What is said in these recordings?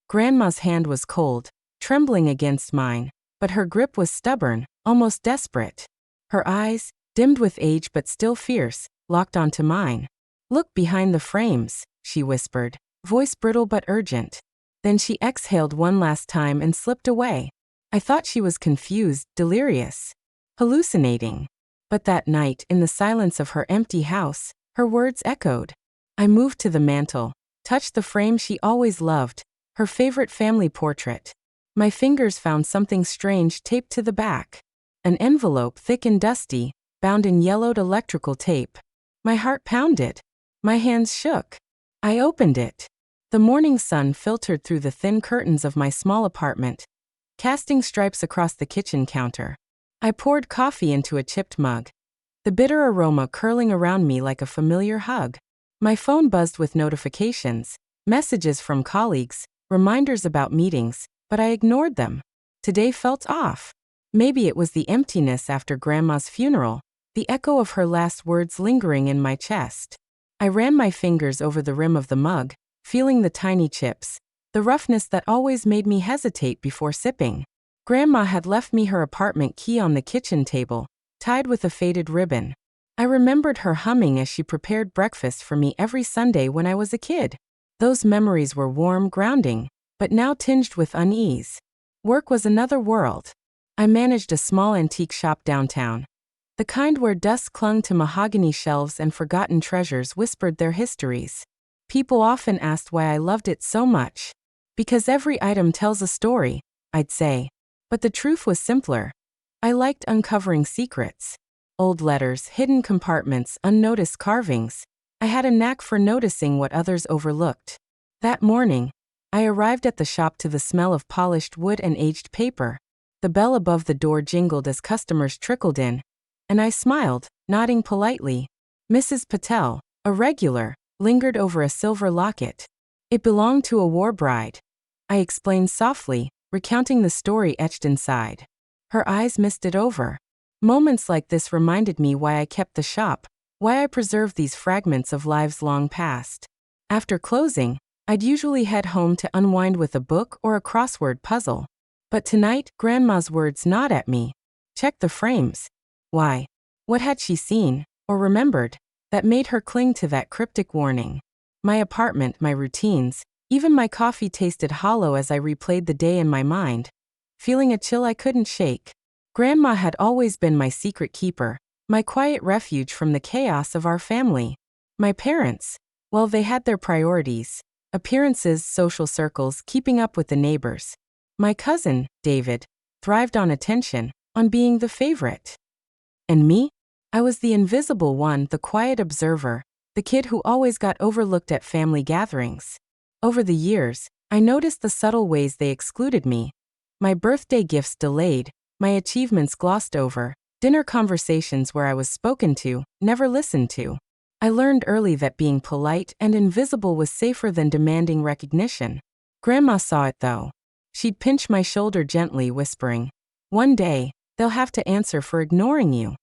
Grandma's hand was cold, trembling against mine, but her grip was stubborn, almost desperate. Her eyes, dimmed with age but still fierce, locked onto mine. "Look behind the frames," she whispered, voice brittle but urgent. Then she exhaled one last time and slipped away. I thought she was confused, delirious, hallucinating. But that night, in the silence of her empty house, her words echoed. I moved to the mantel, touched the frame she always loved, her favorite family portrait. My fingers found something strange taped to the back. An envelope thick and dusty, bound in yellowed electrical tape. My heart pounded. My hands shook. I opened it. The morning sun filtered through the thin curtains of my small apartment, casting stripes across the kitchen counter. I poured coffee into a chipped mug, the bitter aroma curling around me like a familiar hug. My phone buzzed with notifications, messages from colleagues, reminders about meetings, but I ignored them. Today felt off. Maybe it was the emptiness after Grandma's funeral, the echo of her last words lingering in my chest. I ran my fingers over the rim of the mug, feeling the tiny chips, the roughness that always made me hesitate before sipping. Grandma had left me her apartment key on the kitchen table, tied with a faded ribbon. I remembered her humming as she prepared breakfast for me every Sunday when I was a kid. Those memories were warm, grounding, but now tinged with unease. Work was another world. I managed a small antique shop downtown, the kind where dust clung to mahogany shelves and forgotten treasures whispered their histories. People often asked why I loved it so much. Because every item tells a story, I'd say. But the truth was simpler. I liked uncovering secrets. Old letters, hidden compartments, unnoticed carvings. I had a knack for noticing what others overlooked. That morning, I arrived at the shop to the smell of polished wood and aged paper. The bell above the door jingled as customers trickled in, and I smiled, nodding politely. Mrs. Patel, a regular, lingered over a silver locket. It belonged to a war bride. I explained softly, recounting the story etched inside. Her eyes misted over. Moments like this reminded me why I kept the shop, why I preserved these fragments of lives long past. After closing, I'd usually head home to unwind with a book or a crossword puzzle. But tonight, Grandma's words gnawed at me. Check the frames. Why? What had she seen, or remembered, that made her cling to that cryptic warning? My apartment, my routines, even my coffee tasted hollow as I replayed the day in my mind, feeling a chill I couldn't shake. Grandma had always been my secret keeper, my quiet refuge from the chaos of our family. My parents, well, they had their priorities. Appearances, social circles, keeping up with the neighbors. My cousin, David, thrived on attention, on being the favorite. And me? I was the invisible one, the quiet observer, the kid who always got overlooked at family gatherings. Over the years, I noticed the subtle ways they excluded me. My birthday gifts delayed, my achievements glossed over, dinner conversations where I was spoken to, never listened to. I learned early that being polite and invisible was safer than demanding recognition. Grandma saw it though. She'd pinch my shoulder gently, whispering, "One day, they'll have to answer for ignoring you."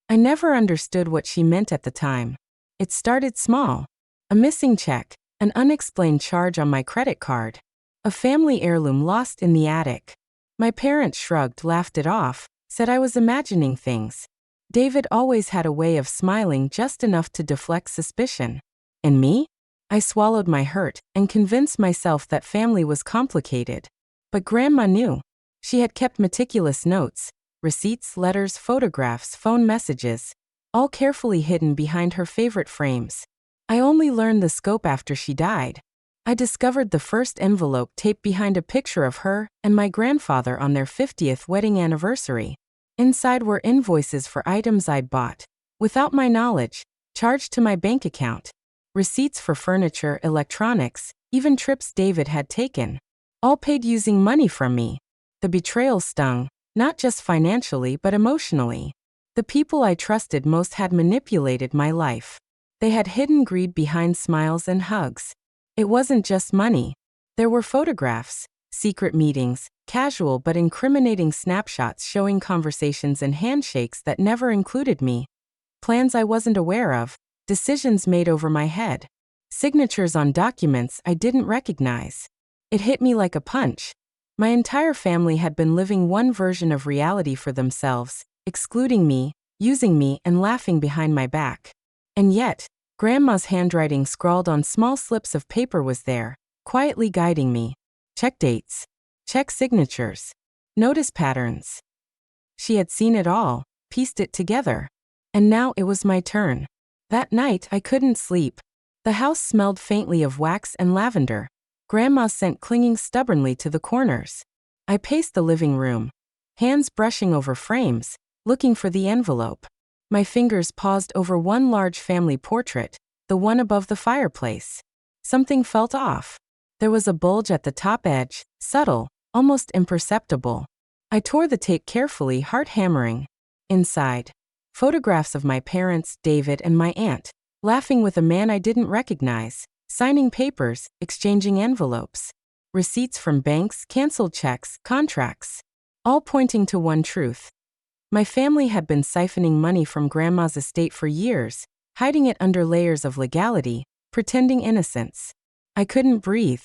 I never understood what she meant at the time. It started small. A missing check, an unexplained charge on my credit card, a family heirloom lost in the attic. My parents shrugged, laughed it off, said I was imagining things. David always had a way of smiling just enough to deflect suspicion. And me? I swallowed my hurt and convinced myself that family was complicated. But Grandma knew. She had kept meticulous notes, receipts, letters, photographs, phone messages, all carefully hidden behind her favorite frames. I only learned the scope after she died. I discovered the first envelope taped behind a picture of her and my grandfather on their 50th wedding anniversary. Inside were invoices for items I'd bought, without my knowledge, charged to my bank account. Receipts for furniture, electronics, even trips David had taken. All paid using money from me. The betrayal stung, not just financially but emotionally. The people I trusted most had manipulated my life. They had hidden greed behind smiles and hugs. It wasn't just money. There were photographs, secret meetings, casual but incriminating snapshots showing conversations and handshakes that never included me. Plans I wasn't aware of, decisions made over my head, signatures on documents I didn't recognize. It hit me like a punch. My entire family had been living one version of reality for themselves, excluding me, using me, and laughing behind my back. And yet, Grandma's handwriting scrawled on small slips of paper was there, quietly guiding me. Check dates. Check signatures. Notice patterns. She had seen it all, pieced it together. And now it was my turn. That night I couldn't sleep. The house smelled faintly of wax and lavender, Grandma's scent clinging stubbornly to the corners. I paced the living room, hands brushing over frames, looking for the envelope. My fingers paused over one large family portrait, the one above the fireplace. Something felt off. There was a bulge at the top edge, subtle, almost imperceptible. I tore the tape carefully, heart hammering. Inside, photographs of my parents, David, and my aunt, laughing with a man I didn't recognize, signing papers, exchanging envelopes. Receipts from banks, canceled checks, contracts. All pointing to one truth. My family had been siphoning money from Grandma's estate for years, hiding it under layers of legality, pretending innocence. I couldn't breathe.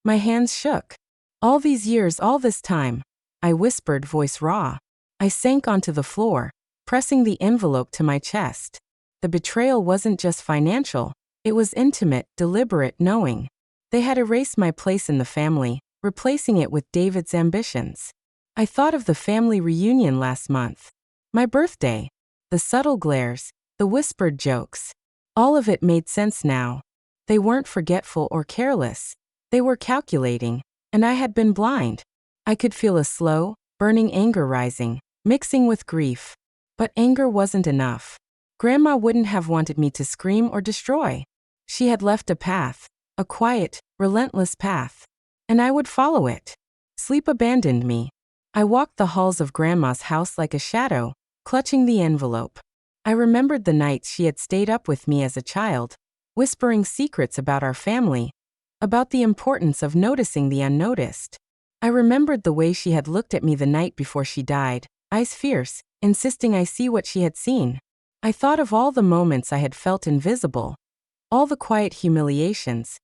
My hands shook. All these years, all this time. I whispered, voice raw. I sank onto the floor, pressing the envelope to my chest. The betrayal wasn't just financial, it was intimate, deliberate, knowing. They had erased my place in the family, replacing it with David's ambitions. I thought of the family reunion last month. My birthday. The subtle glares, the whispered jokes. All of it made sense now. They weren't forgetful or careless. They were calculating, and I had been blind. I could feel a slow, burning anger rising, mixing with grief. But anger wasn't enough. Grandma wouldn't have wanted me to scream or destroy. She had left a path, a quiet, relentless path. And I would follow it. Sleep abandoned me. I walked the halls of Grandma's house like a shadow, clutching the envelope. I remembered the nights she had stayed up with me as a child, whispering secrets about our family, about the importance of noticing the unnoticed. I remembered the way she had looked at me the night before she died, eyes fierce, insisting I see what she had seen. I thought of all the moments I had felt invisible, all the quiet humiliations,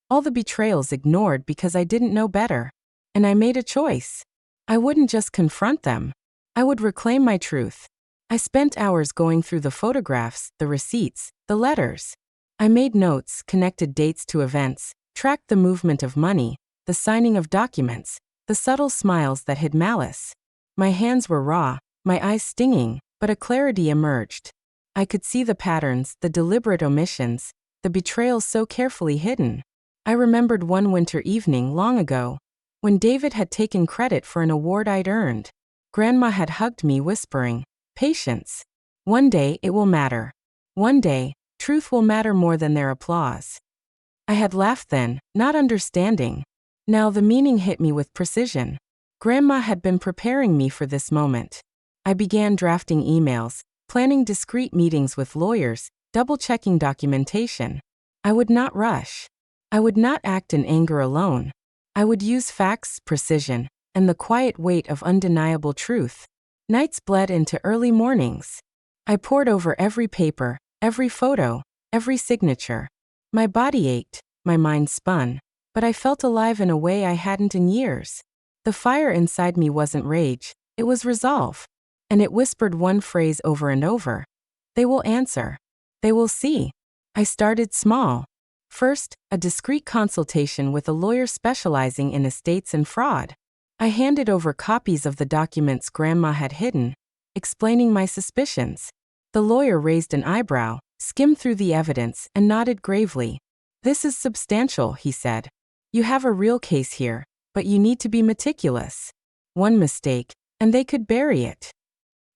all the betrayals ignored because I didn't know better. And I made a choice. I wouldn't just confront them. I would reclaim my truth. I spent hours going through the photographs, the receipts, the letters. I made notes, connected dates to events, tracked the movement of money, the signing of documents, the subtle smiles that hid malice. My hands were raw, my eyes stinging, but a clarity emerged. I could see the patterns, the deliberate omissions, the betrayals so carefully hidden. I remembered one winter evening long ago, when David had taken credit for an award I'd earned. Grandma had hugged me, whispering, "Patience. One day it will matter. One day, truth will matter more than their applause." I had laughed then, not understanding. Now the meaning hit me with precision. Grandma had been preparing me for this moment. I began drafting emails, planning discreet meetings with lawyers, double-checking documentation. I would not rush. I would not act in anger alone. I would use facts, precision, and the quiet weight of undeniable truth. Nights bled into early mornings. I pored over every paper, every photo, every signature. My body ached, my mind spun, but I felt alive in a way I hadn't in years. The fire inside me wasn't rage, it was resolve. And it whispered one phrase over and over. They will answer. They will see. I started small. First, a discreet consultation with a lawyer specializing in estates and fraud. I handed over copies of the documents Grandma had hidden, explaining my suspicions. The lawyer raised an eyebrow, skimmed through the evidence, and nodded gravely. "This is substantial," he said. "You have a real case here, but you need to be meticulous. One mistake, and they could bury it."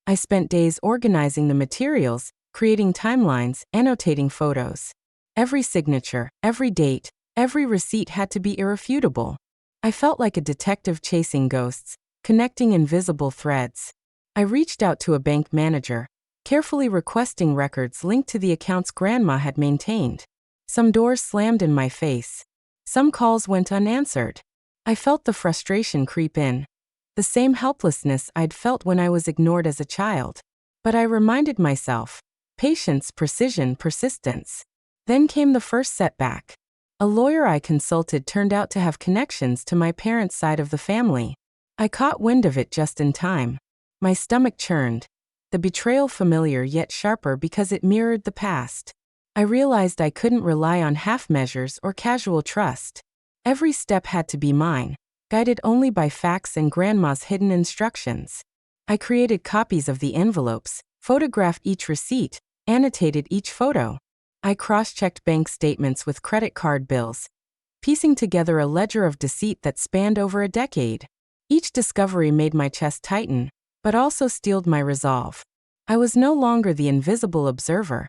I spent days organizing the materials, creating timelines, annotating photos. Every signature, every date, every receipt had to be irrefutable. I felt like a detective chasing ghosts, connecting invisible threads. I reached out to a bank manager, carefully requesting records linked to the accounts Grandma had maintained. Some doors slammed in my face. Some calls went unanswered. I felt the frustration creep in. The same helplessness I'd felt when I was ignored as a child. But I reminded myself, patience, precision, persistence. Then came the first setback. A lawyer I consulted turned out to have connections to my parents' side of the family. I caught wind of it just in time. My stomach churned. The betrayal familiar yet sharper because it mirrored the past. I realized I couldn't rely on half measures or casual trust. Every step had to be mine, guided only by facts and Grandma's hidden instructions. I created copies of the envelopes, photographed each receipt, annotated each photo. I cross-checked bank statements with credit card bills, piecing together a ledger of deceit that spanned over a decade. Each discovery made my chest tighten, but also steeled my resolve. I was no longer the invisible observer.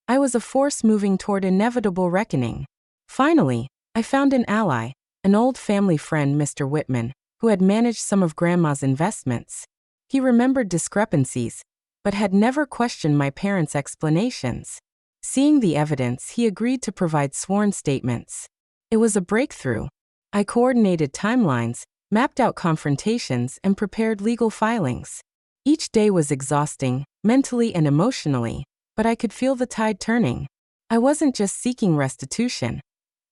I was a force moving toward inevitable reckoning. Finally, I found an ally, an old family friend, Mr. Whitman, who had managed some of Grandma's investments. He remembered discrepancies, but had never questioned my parents' explanations. Seeing the evidence, he agreed to provide sworn statements. It was a breakthrough. I coordinated timelines, mapped out confrontations, and prepared legal filings. Each day was exhausting, mentally and emotionally, but I could feel the tide turning. I wasn't just seeking restitution.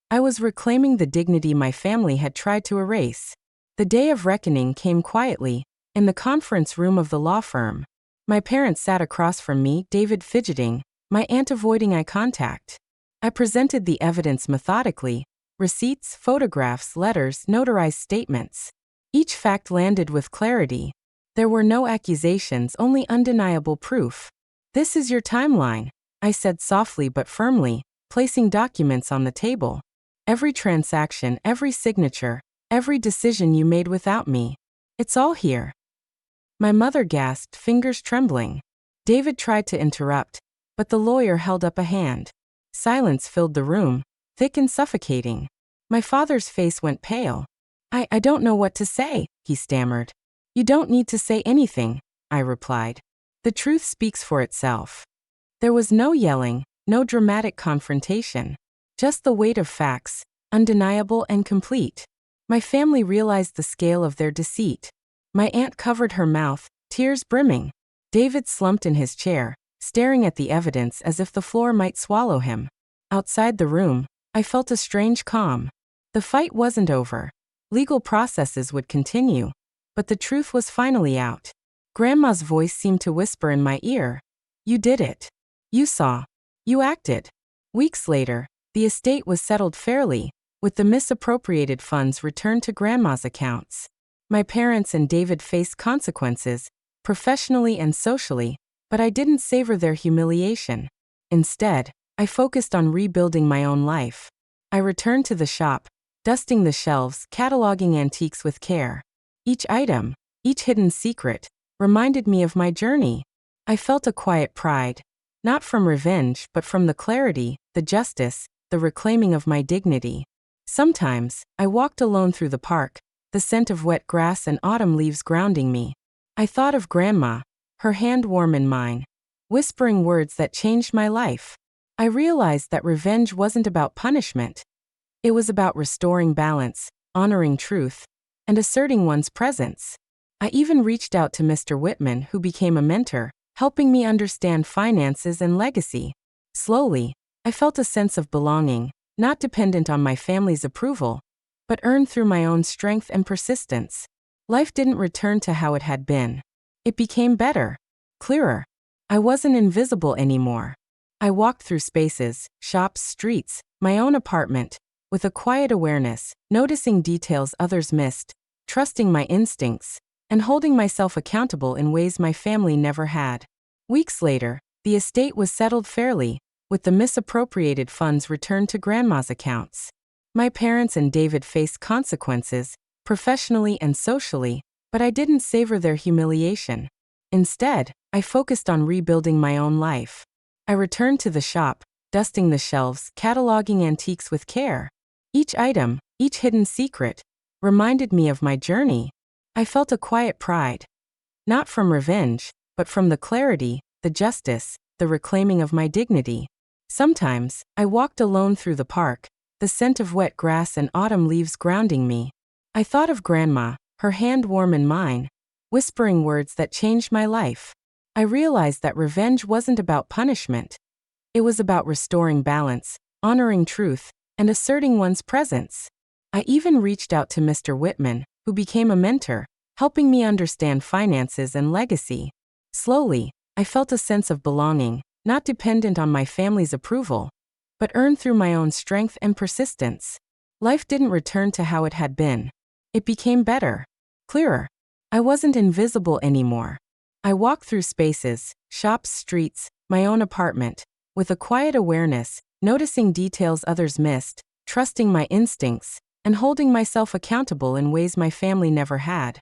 I was reclaiming the dignity my family had tried to erase. The day of reckoning came quietly, in the conference room of the law firm. My parents sat across from me, David fidgeting, my aunt avoiding eye contact. I presented the evidence methodically: receipts, photographs, letters, notarized statements. Each fact landed with clarity. There were no accusations, only undeniable proof. "This is your timeline," I said softly but firmly, placing documents on the table. "Every transaction, every signature, every decision you made without me. It's all here." My mother gasped, fingers trembling. David tried to interrupt, but the lawyer held up a hand. Silence filled the room, thick and suffocating. My father's face went pale. I don't know what to say," he stammered. "You don't need to say anything," I replied. "The truth speaks for itself." There was no yelling, no dramatic confrontation. Just the weight of facts, undeniable and complete. My family realized the scale of their deceit. My aunt covered her mouth, tears brimming. David slumped in his chair, staring at the evidence as if the floor might swallow him. Outside the room, I felt a strange calm. The fight wasn't over. Legal processes would continue. But the truth was finally out. Grandma's voice seemed to whisper in my ear. "You did it. You saw. You acted." Weeks later, the estate was settled fairly, with the misappropriated funds returned to Grandma's accounts. My parents and David faced consequences, professionally and socially, but I didn't savor their humiliation. Instead, I focused on rebuilding my own life. I returned to the shop, dusting the shelves, cataloging antiques with care. Each item, each hidden secret, reminded me of my journey. I felt a quiet pride, not from revenge but from the clarity, the justice, the reclaiming of my dignity. Sometimes, I walked alone through the park, the scent of wet grass and autumn leaves grounding me. I thought of Grandma, her hand warm in mine, whispering words that changed my life. I realized that revenge wasn't about punishment. It was about restoring balance, honoring truth, and asserting one's presence. I even reached out to Mr. Whitman, who became a mentor, helping me understand finances and legacy. Slowly, I felt a sense of belonging, not dependent on my family's approval, but earned through my own strength and persistence. Life didn't return to how it had been. It became better, clearer. I wasn't invisible anymore. I walked through spaces, shops, streets, my own apartment, with a quiet awareness, noticing details others missed, trusting my instincts, and holding myself accountable in ways my family never had. Weeks later, the estate was settled fairly, with the misappropriated funds returned to Grandma's accounts. My parents and David faced consequences, professionally and socially, but I didn't savor their humiliation. Instead, I focused on rebuilding my own life. I returned to the shop, dusting the shelves, cataloging antiques with care. Each item, each hidden secret, reminded me of my journey. I felt a quiet pride, not from revenge, but from the clarity, the justice, the reclaiming of my dignity. Sometimes, I walked alone through the park, the scent of wet grass and autumn leaves grounding me. I thought of Grandma, her hand warm in mine, whispering words that changed my life. I realized that revenge wasn't about punishment. It was about restoring balance, honoring truth, and asserting one's presence. I even reached out to Mr. Whitman, who became a mentor, helping me understand finances and legacy. Slowly, I felt a sense of belonging, not dependent on my family's approval, but earned through my own strength and persistence. Life didn't return to how it had been. It became better, clearer. I wasn't invisible anymore. I walked through spaces, shops, streets, my own apartment, with a quiet awareness, noticing details others missed, trusting my instincts, and holding myself accountable in ways my family never had.